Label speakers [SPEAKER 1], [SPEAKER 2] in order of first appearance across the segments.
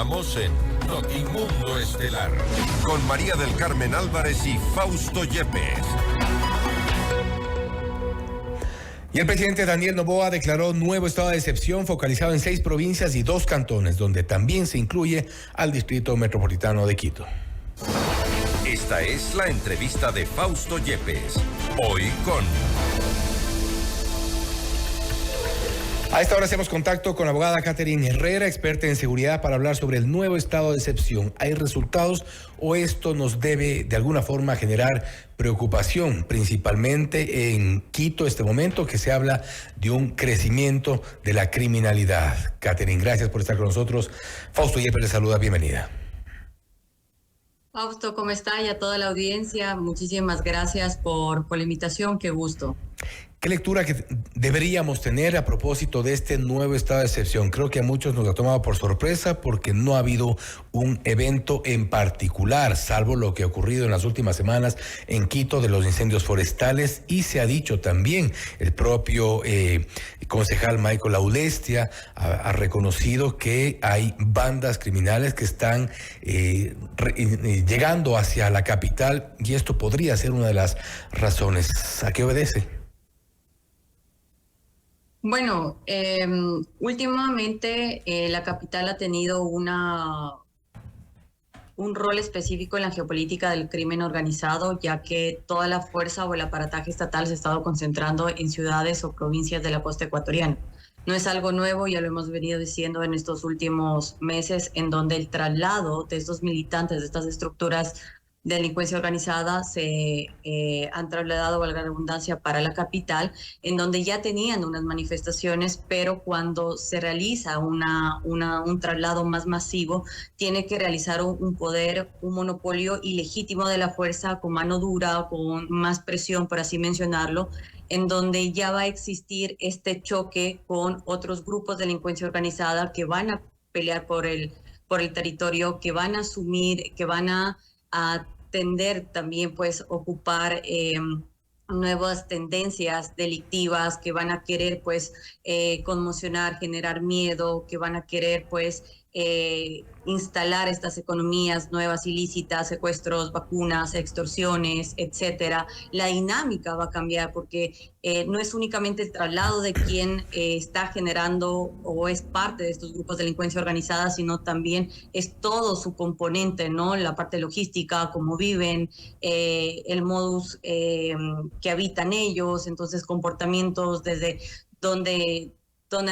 [SPEAKER 1] Continuamos en Notimundo Estelar con María del Carmen Álvarez y Fausto Yepes.
[SPEAKER 2] Y el presidente Daniel Noboa declaró nuevo estado de excepción focalizado en 6 provincias y 2 cantones, donde también se incluye al Distrito Metropolitano de Quito.
[SPEAKER 1] Esta es la entrevista de Fausto Yepes, hoy con...
[SPEAKER 2] A esta hora hacemos contacto con la abogada Catherine Herrera, experta en seguridad, para hablar sobre el nuevo estado de excepción. ¿Hay resultados o esto nos debe de alguna forma generar preocupación, principalmente en Quito, este momento que se habla de un crecimiento de la criminalidad? Catherine, gracias por estar con nosotros. Fausto Yepes le saluda, bienvenida.
[SPEAKER 3] Fausto, ¿cómo está? Y a toda la audiencia, muchísimas gracias por la invitación, qué gusto.
[SPEAKER 2] ¿Qué lectura que deberíamos tener a propósito de este nuevo estado de excepción? Creo que a muchos nos ha tomado por sorpresa porque no ha habido un evento en particular, salvo lo que ha ocurrido en las últimas semanas en Quito de los incendios forestales, y se ha dicho también, el propio concejal Michael Aulestia ha reconocido que hay bandas criminales que están llegando hacia la capital, y esto podría ser una de las razones. ¿A qué obedece?
[SPEAKER 3] Bueno, últimamente la capital ha tenido un rol específico en la geopolítica del crimen organizado, ya que toda la fuerza o el aparataje estatal se ha estado concentrando en ciudades o provincias de la costa ecuatoriana. No es algo nuevo, ya lo hemos venido diciendo en estos últimos meses, en donde el traslado de estos militantes, de estas estructuras de delincuencia organizada se han trasladado, valga la redundancia, para la capital, en donde ya tenían unas manifestaciones, pero cuando se realiza un traslado más masivo, tiene que realizar un poder, un monopolio ilegítimo de la fuerza, con mano dura, con más presión, por así mencionarlo, en donde ya va a existir este choque con otros grupos de delincuencia organizada que van a pelear por el territorio, que van a asumir, que van a tender también pues ocupar nuevas tendencias delictivas, que van a querer pues conmocionar, generar miedo, que van a querer pues instalar estas economías nuevas ilícitas, secuestros, vacunas, extorsiones, etcétera. La dinámica va a cambiar porque no es únicamente el traslado de quien está generando o es parte de estos grupos de delincuencia organizada, sino también es todo su componente, ¿no? La parte logística, cómo viven, el modus que habitan ellos, entonces comportamientos desde donde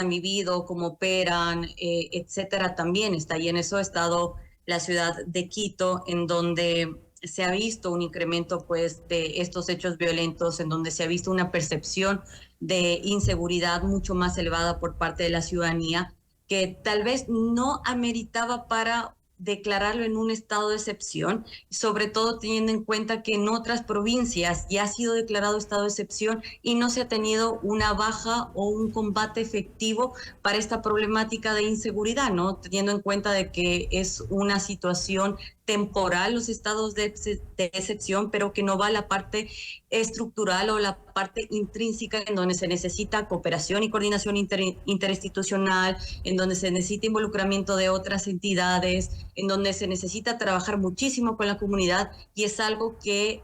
[SPEAKER 3] han vivido, cómo operan, etcétera, también está. Y en eso ha estado la ciudad de Quito, en donde se ha visto un incremento pues de estos hechos violentos, en donde se ha visto una percepción de inseguridad mucho más elevada por parte de la ciudadanía, que tal vez no ameritaba para declararlo en un estado de excepción, sobre todo teniendo en cuenta que en otras provincias ya ha sido declarado estado de excepción y no se ha tenido una baja o un combate efectivo para esta problemática de inseguridad, ¿no? Teniendo en cuenta de que es una situación temporal los estados de excepción, pero que no va a la parte estructural o la parte intrínseca, en donde se necesita cooperación y coordinación interinstitucional, en donde se necesita involucramiento de otras entidades, en donde se necesita trabajar muchísimo con la comunidad, y es algo que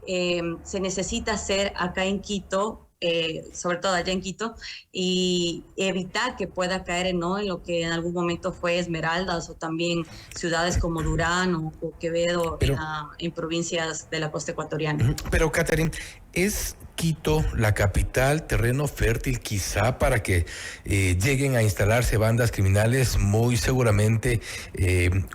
[SPEAKER 3] se necesita hacer acá en Quito, sobre todo allá en Quito, y evitar que pueda caer en lo que en algún momento fue Esmeraldas, o también ciudades como Durán o Quevedo, en provincias de la costa ecuatoriana.
[SPEAKER 2] Pero, Catherine, ¿es Quito la capital, terreno fértil quizá para que lleguen a instalarse bandas criminales, muy seguramente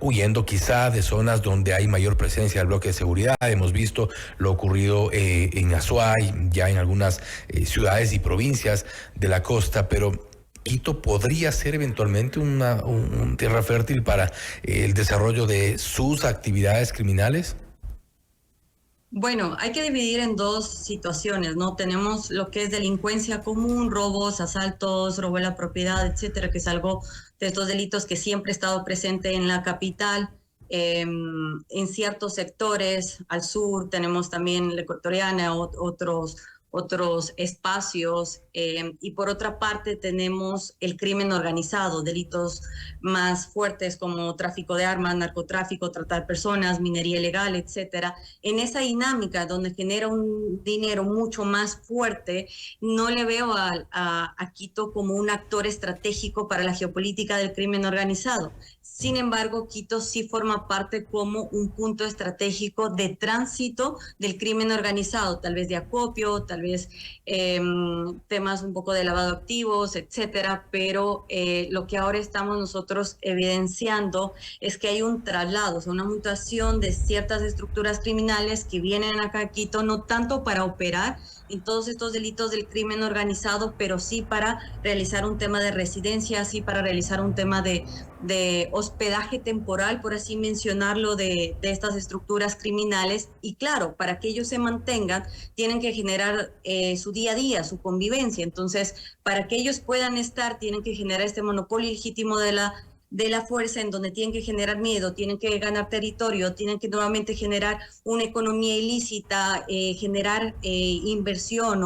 [SPEAKER 2] huyendo quizá de zonas donde hay mayor presencia del bloque de seguridad? Hemos visto lo ocurrido en Azuay, ya en algunas ciudades y provincias de la costa, pero ¿Quito podría ser eventualmente un tierra fértil para el desarrollo de sus actividades criminales?
[SPEAKER 3] Bueno, hay que dividir en dos situaciones, ¿no? Tenemos lo que es delincuencia común, robos, asaltos, robo de la propiedad, etcétera, que es algo de estos delitos que siempre ha estado presente en la capital. En ciertos sectores, al sur, tenemos también la ecuatoriana, otros otros espacios. Y por otra parte tenemos el crimen organizado, delitos más fuertes como tráfico de armas, narcotráfico, trata de personas, minería ilegal, etcétera. En esa dinámica donde genera un dinero mucho más fuerte, no le veo a Quito como un actor estratégico para la geopolítica del crimen organizado. Sin embargo, Quito sí forma parte como un punto estratégico de tránsito del crimen organizado, tal vez de acopio, tal vez temas un poco de lavado de activos, etcétera, pero lo que ahora estamos nosotros evidenciando es que hay un traslado, o sea, una mutación de ciertas estructuras criminales que vienen acá a Quito, no tanto para operar en todos estos delitos del crimen organizado, pero sí para realizar un tema de residencia, sí para realizar un tema de hospedaje temporal, por así mencionarlo, de estas estructuras criminales. Y claro, para que ellos se mantengan, tienen que generar su día a día, su convivencia. Entonces, para que ellos puedan estar, tienen que generar este monopolio legítimo de la fuerza, en donde tienen que generar miedo, tienen que ganar territorio, tienen que nuevamente generar una economía ilícita, generar inversión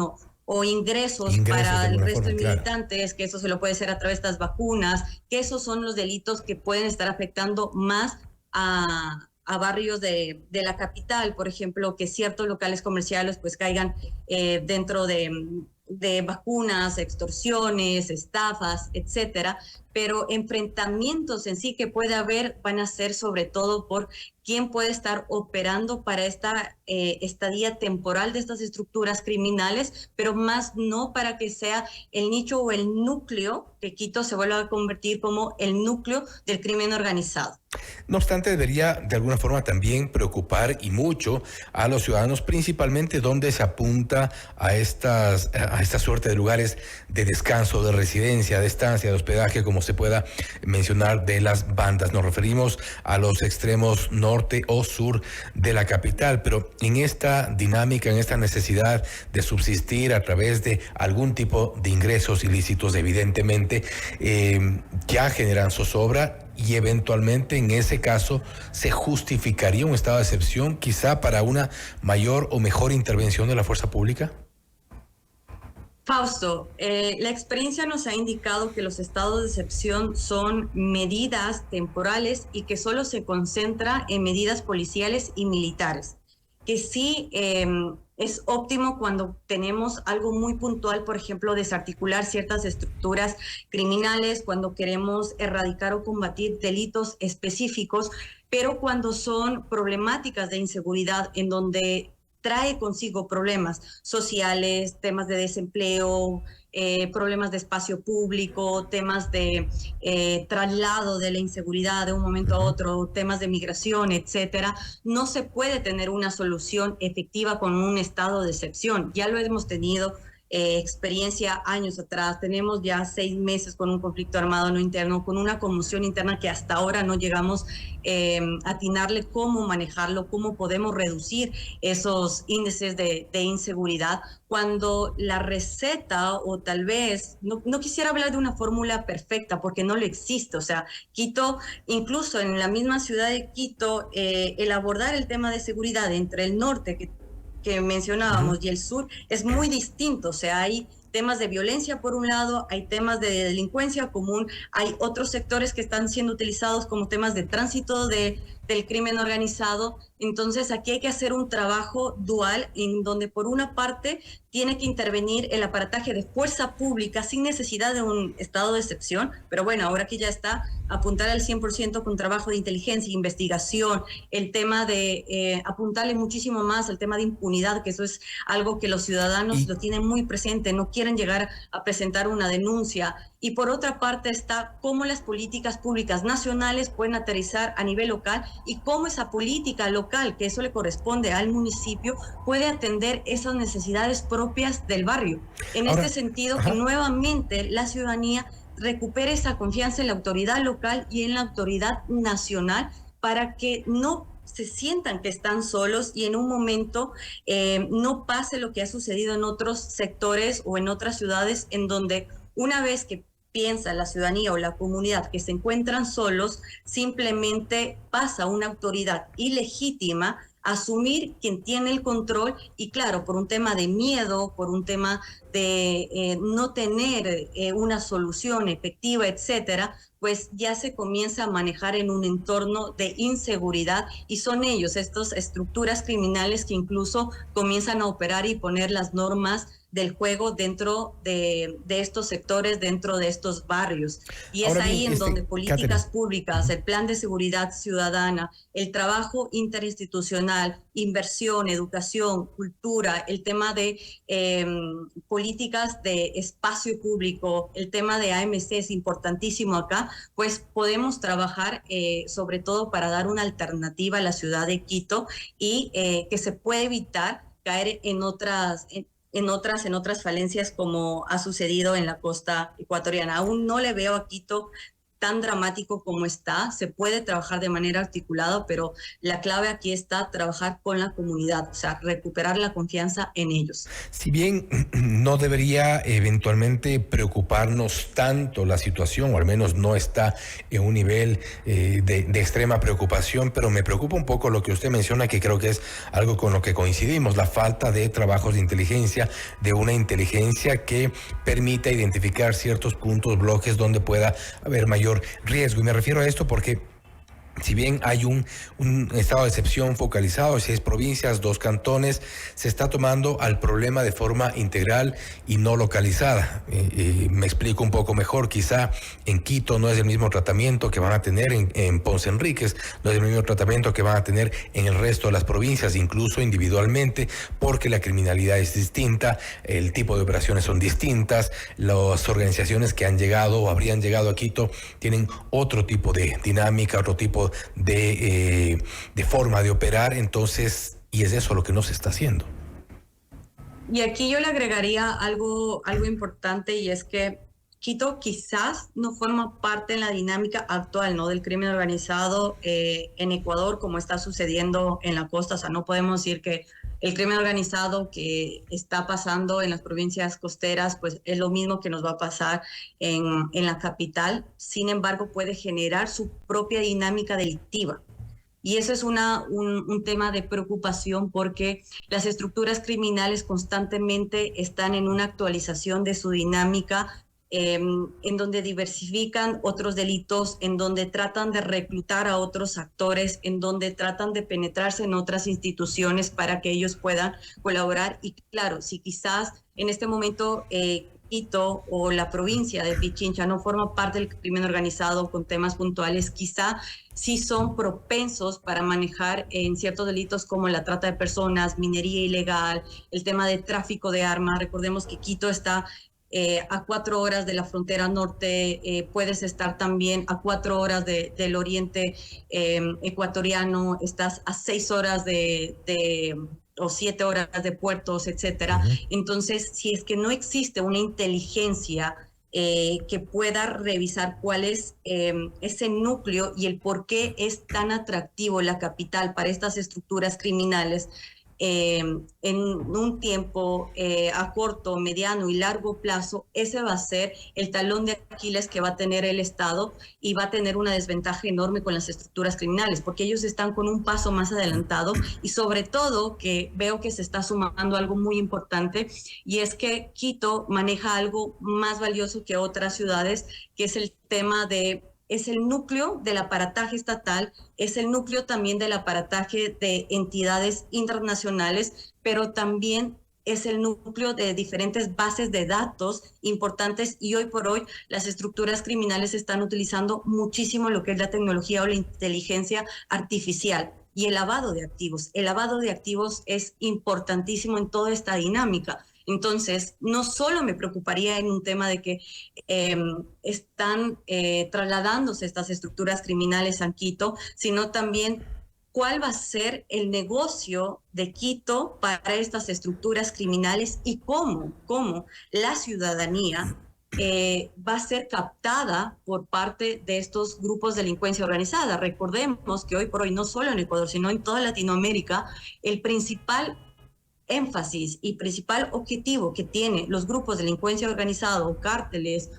[SPEAKER 3] o ingresos para el resto de militantes, que eso se lo puede hacer a través de estas vacunas, que esos son los delitos que pueden estar afectando más a barrios de la capital, por ejemplo, que ciertos locales comerciales pues caigan dentro de vacunas, extorsiones, estafas, etcétera, pero enfrentamientos en sí que puede haber van a ser sobre todo por quién puede estar operando para esta estadía temporal de estas estructuras criminales, pero más no para que sea el nicho o el núcleo, que Quito se vuelva a convertir como el núcleo del crimen organizado.
[SPEAKER 2] No obstante, debería de alguna forma también preocupar y mucho a los ciudadanos, principalmente donde se apunta a esta suerte de lugares de descanso, de residencia, de estancia, de hospedaje, como se pueda mencionar, de las bandas. Nos referimos a los extremos norte o sur de la capital, pero en esta dinámica, en esta necesidad de subsistir a través de algún tipo de ingresos ilícitos, evidentemente, ya generan zozobra. Y eventualmente en ese caso se justificaría un estado de excepción quizá para una mayor o mejor intervención de la fuerza pública.
[SPEAKER 3] Fausto, la experiencia nos ha indicado que los estados de excepción son medidas temporales y que solo se concentra en medidas policiales y militares, que sí es óptimo cuando tenemos algo muy puntual, por ejemplo, desarticular ciertas estructuras criminales, cuando queremos erradicar o combatir delitos específicos, pero cuando son problemáticas de inseguridad en donde trae consigo problemas sociales, temas de desempleo, problemas de espacio público, temas de traslado de la inseguridad de un momento a otro, temas de migración, etcétera. No se puede tener una solución efectiva con un estado de excepción. Ya lo hemos tenido experiencia años atrás. Tenemos ya 6 meses con un conflicto armado no interno, con una conmoción interna que hasta ahora no llegamos a atinarle cómo manejarlo, cómo podemos reducir esos índices de inseguridad, cuando la receta, o tal vez, no quisiera hablar de una fórmula perfecta porque no lo existe. O sea, Quito, incluso en la misma ciudad de Quito, el abordar el tema de seguridad entre el norte, que mencionábamos, y el sur, es muy distinto. O sea, hay temas de violencia por un lado, hay temas de delincuencia común, hay otros sectores que están siendo utilizados como temas de tránsito del crimen organizado. Entonces aquí hay que hacer un trabajo dual en donde por una parte tiene que intervenir el aparataje de fuerza pública sin necesidad de un estado de excepción, pero bueno, ahora que ya está, apuntar al 100% con trabajo de inteligencia, investigación, el tema de apuntarle muchísimo más al tema de impunidad, que eso es algo que los ciudadanos lo tienen muy presente, no quieren llegar a presentar una denuncia. Y por otra parte está cómo las políticas públicas nacionales pueden aterrizar a nivel local y cómo esa política local, que eso le corresponde al municipio, puede atender esas necesidades propias del barrio. En este sentido, que nuevamente la ciudadanía recupere esa confianza en la autoridad local y en la autoridad nacional para que no se sientan que están solos y en un momento no pase lo que ha sucedido en otros sectores o en otras ciudades, en donde una vez que piensa la ciudadanía o la comunidad que se encuentran solos, simplemente pasa una autoridad ilegítima asumir quien tiene el control y claro, por un tema de miedo, por un tema de no tener una solución efectiva, etcétera, pues ya se comienza a manejar en un entorno de inseguridad y son ellos, estas estructuras criminales que incluso comienzan a operar y poner las normas del juego dentro de estos sectores, dentro de estos barrios. Y
[SPEAKER 2] Ahora
[SPEAKER 3] es ahí
[SPEAKER 2] bien,
[SPEAKER 3] en donde políticas
[SPEAKER 2] Catherine,
[SPEAKER 3] públicas, el plan de seguridad ciudadana, el trabajo interinstitucional, inversión, educación, cultura, el tema de políticas de espacio público, el tema de AMC es importantísimo acá, pues podemos trabajar sobre todo para dar una alternativa a la ciudad de Quito y que se puede evitar caer en otras falencias como ha sucedido en la costa ecuatoriana. Aún no le veo a Quito tan dramático como está, se puede trabajar de manera articulada, pero la clave aquí está trabajar con la comunidad, o sea, recuperar la confianza en ellos.
[SPEAKER 2] si bien no debería eventualmente preocuparnos tanto la situación, o al menos no está en un nivel de extrema preocupación, pero me preocupa un poco lo que usted menciona, que creo que es algo con lo que coincidimos, la falta de trabajos de inteligencia, de una inteligencia que permita identificar ciertos puntos, bloques donde pueda haber mayor riesgo. Y me refiero a esto porque si bien hay un estado de excepción focalizado, 6 provincias, 2 cantones, se está tomando al problema de forma integral y no localizada. Me explico un poco mejor, quizá en Quito no es el mismo tratamiento que van a tener en Ponce Enríquez, no es el mismo tratamiento que van a tener en el resto de las provincias, incluso individualmente, porque la criminalidad es distinta, el tipo de operaciones son distintas, las organizaciones que han llegado o habrían llegado a Quito tienen otro tipo de dinámica, otro tipo de forma de operar, entonces, y es eso lo que no se está haciendo.
[SPEAKER 3] Y aquí yo le agregaría algo importante y es que Quito quizás no forma parte en la dinámica actual, ¿no?, del crimen organizado en Ecuador, como está sucediendo en la costa. O sea, no podemos decir que el crimen organizado que está pasando en las provincias costeras, pues es lo mismo que nos va a pasar en la capital. Sin embargo, puede generar su propia dinámica delictiva. Y eso es un tema de preocupación porque las estructuras criminales constantemente están en una actualización de su dinámica, en donde diversifican otros delitos, en donde tratan de reclutar a otros actores, en donde tratan de penetrarse en otras instituciones para que ellos puedan colaborar. Y claro, si quizás en este momento Quito o la provincia de Pichincha no forma parte del crimen organizado con temas puntuales, quizá sí son propensos para manejar en ciertos delitos como la trata de personas, minería ilegal, el tema de tráfico de armas. Recordemos que Quito está a 4 horas de la frontera norte, puedes estar también a 4 horas del oriente ecuatoriano, estás a 6 horas o 7 horas de puertos, etcétera. Entonces, si es que no existe una inteligencia que pueda revisar cuál es ese núcleo y el por qué es tan atractivo la capital para estas estructuras criminales, en un tiempo a corto, mediano y largo plazo, ese va a ser el talón de Aquiles que va a tener el Estado y va a tener una desventaja enorme con las estructuras criminales, porque ellos están con un paso más adelantado y sobre todo que veo que se está sumando algo muy importante y es que Quito maneja algo más valioso que otras ciudades, que es el tema es el núcleo del aparataje estatal, es el núcleo también del aparataje de entidades internacionales, pero también es el núcleo de diferentes bases de datos importantes y hoy por hoy las estructuras criminales están utilizando muchísimo lo que es la tecnología o la inteligencia artificial y el lavado de activos. El lavado de activos es importantísimo en toda esta dinámica. Entonces, no solo me preocuparía en un tema de que están trasladándose estas estructuras criminales a Quito, sino también cuál va a ser el negocio de Quito para estas estructuras criminales y cómo la ciudadanía va a ser captada por parte de estos grupos de delincuencia organizada. Recordemos que hoy por hoy, no solo en Ecuador, sino en toda Latinoamérica, el principal énfasis y principal objetivo que tienen los grupos de delincuencia organizada o cárteles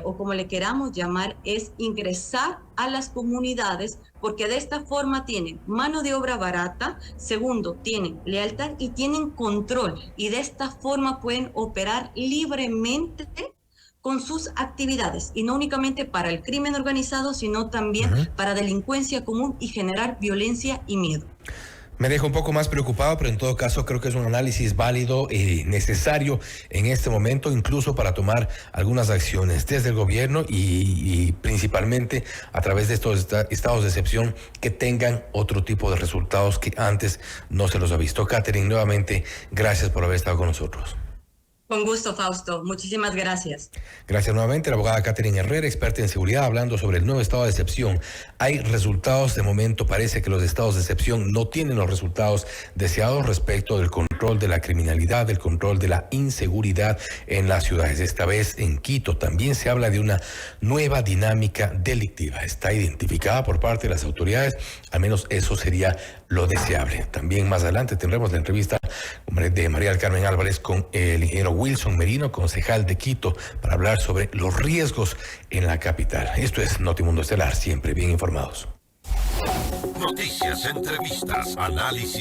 [SPEAKER 3] o como le queramos llamar, es ingresar a las comunidades, porque de esta forma tienen mano de obra barata, segundo, tienen lealtad y tienen control, y de esta forma pueden operar libremente con sus actividades, y no únicamente para el crimen organizado, sino también para delincuencia común y generar violencia y miedo.
[SPEAKER 2] Me deja un poco más preocupado, pero en todo caso creo que es un análisis válido y necesario en este momento, incluso para tomar algunas acciones desde el gobierno y principalmente a través de estos estados de excepción que tengan otro tipo de resultados que antes no se los ha visto. Catherine, nuevamente, gracias por haber estado con nosotros.
[SPEAKER 3] Con gusto, Fausto. Muchísimas gracias.
[SPEAKER 2] Gracias nuevamente, la abogada Catherine Herrera, experta en seguridad, hablando sobre el nuevo estado de excepción. Hay resultados, de momento parece que los estados de excepción no tienen los resultados deseados respecto del control de la criminalidad, del control de la inseguridad en las ciudades. Esta vez en Quito también se habla de una nueva dinámica delictiva. Está identificada por parte de las autoridades, al menos eso sería lo deseable. También más adelante tendremos la entrevista de María del Carmen Álvarez con el ingeniero Wilson Merino, concejal de Quito, para hablar sobre los riesgos en la capital. Esto es Notimundo Estelar, siempre bien informados.
[SPEAKER 1] Noticias, entrevistas, análisis.